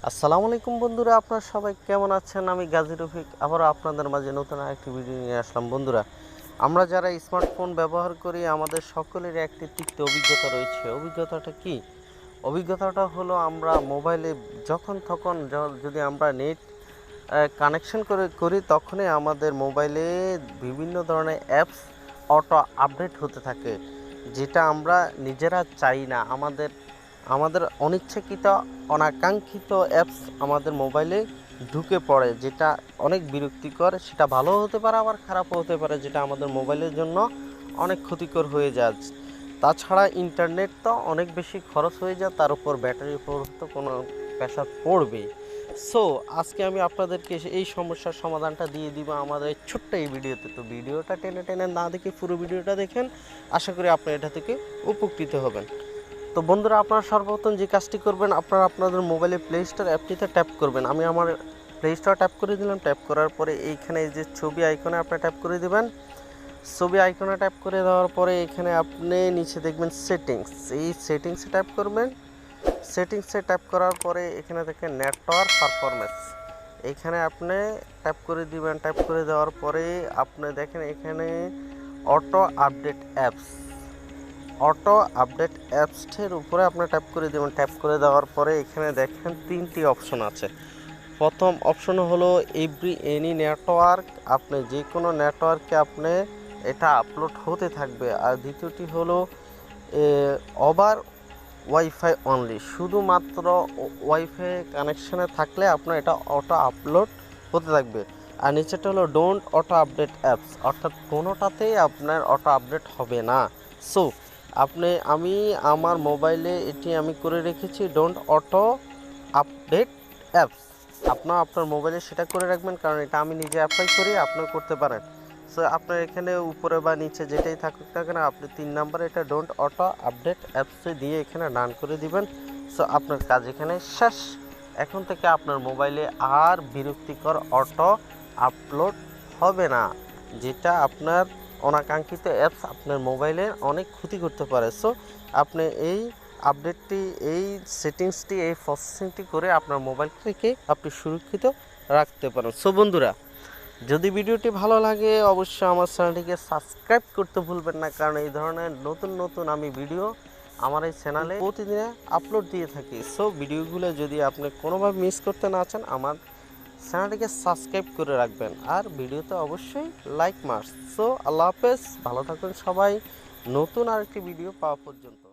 আসসালামু আলাইকুম বন্ধুরা, আপনারা সবাই কেমন আছেন? আমি গাজী রফিক আবারও আপনাদের মাঝে নতুন আরেকটি ভিডিও নিয়ে আসলাম। বন্ধুরা, আমরা যারা স্মার্টফোন ব্যবহার করি আমাদের সকলের একটি তিক্ত অভিজ্ঞতা রয়েছে। অভিজ্ঞতাটা কি? অভিজ্ঞতাটা হলো আমরা মোবাইলে যখন তখন যদি আমরা নেট কানেকশন করি তখনই আমাদের মোবাইলে বিভিন্ন ধরনের অ্যাপস অটো আপডেট হতে থাকে, যেটা আমরা নিজেরা চাই না। আমাদের অনিচ্ছাকৃত অনাকাঙ্ক্ষিত অ্যাপস আমাদের মোবাইলে ঢুকে পড়ে, যেটা অনেক বিরক্তিকর। সেটা ভালো হতে পারে, আবার খারাপও হতে পারে, যেটা আমাদের মোবাইলের জন্য অনেক ক্ষতিকর হয়ে যায়। তাছাড়া ইন্টারনেট তো অনেক বেশি খরচ হয়ে যায়, তার উপর ব্যাটারির উপর তো কোনো প্রেশার পড়বেই। সো আজকে আমি আপনাদেরকে এই সমস্যার সমাধানটা দিয়ে দিব আমাদের ছোট্ট এই ভিডিওতে। তো ভিডিওটা টেনে টেনে না দেখে পুরো ভিডিওটা দেখেন, আশা করি আপনি এটা থেকে উপকৃত হবেন। তো বন্ধুরা, আপনারা সর্বপ্রথম যে কাজটি করবেন, আপনারা আপনাদের মোবাইলে প্লে স্টোর অ্যাপটিতে ট্যাপ করবেন। আমি আমার প্লে স্টোর ট্যাপ করে দিলাম। ট্যাপ করার পরে এইখানে যে ছবি আইকনে আপনি ট্যাপ করে দেবেন। ছবি আইকনে ট্যাপ করে দেওয়ার পরে এখানে আপনি নিচে দেখবেন সেটিংস, এই সেটিংসে ট্যাপ করবেন। সেটিংসে ট্যাপ করার পরে এখানে দেখেন নেটওয়ার্ক পারফরমেন্স, এইখানে আপনি ট্যাপ করে দিবেন। ট্যাপ করে দেওয়ার পরে আপনি দেখেন এখানে অটো আপডেট অ্যাপসের উপরে আপনি ট্যাপ করে দেবেন। ট্যাপ করে দেওয়ার পরে এখানে দেখেন তিনটি অপশন আছে। প্রথম অপশন হলো এনি নেটওয়ার্ক, আপনি যে কোনো নেটওয়ার্কে আপনি এটা আপলোড হতে থাকবে। আর দ্বিতীয়টি হলো ওভার ওয়াইফাই অনলি, শুধুমাত্র ওয়াইফাই কানেকশানে থাকলে আপনার এটা অটো আপলোড হতে থাকবে। আর নিচেটা হলো ডোন্ট অটো আপডেট অ্যাপস, অর্থাৎ কোনোটাতেই আপনার অটো আপডেট হবে না। সো আমি আমার মোবাইলে এটি আমি করে রেখেছি ডোন্ট অটো আপডেট অ্যাপস। আপনার মোবাইলে সেটা করে রাখবেন, কারণ এটা আমি নিজে অ্যাপ্লাই করি, আপনিও করতে পারেন। সো আপনার এখানে উপরে বা নিচে যেটাই থাকুক না কেন, আপনি 3 নম্বরে এটা ডোন্ট অটো আপডেট অ্যাপসে দিয়ে এখানে ডান করে দিবেন। সো আপনার কাজ এখানে শেষ। এখন থেকে আপনার মোবাইলে আর বিরক্তিকর অটো আপলোড হবে না, যেটা আপনার অনাকাঙ্ক্ষিত অ্যাপস আপনার মোবাইলে অনেক ক্ষতি করতে পারে। সো আপনি এই আপডেটটি, এই সেটিংসটি, এই প্রসেসিংটি করে আপনার মোবাইল থেকে আপনি সুরক্ষিত রাখতে পারেন। সো বন্ধুরা, যদি ভিডিওটি ভালো লাগে অবশ্যই আমার চ্যানেলটিকে সাবস্ক্রাইব করতে ভুলবেন না, কারণ এই ধরনের নতুন নতুন আমি ভিডিও আমার এই চ্যানেলে প্রতিদিনে আপলোড দিয়ে থাকি। সো ভিডিওগুলো যদি আপনি কোনোভাবে মিস করতে না চান, আমার চ্যানেলটিকে সাবস্ক্রাইব করে রাখবেন, আর ভিডিওতে অবশ্যই লাইক মাস্ট। সো আল্লাহ হাফেজ, ভালো থাকুন সবাই। নতুন আরেকটি ভিডিও পাওয়া পর্যন্ত।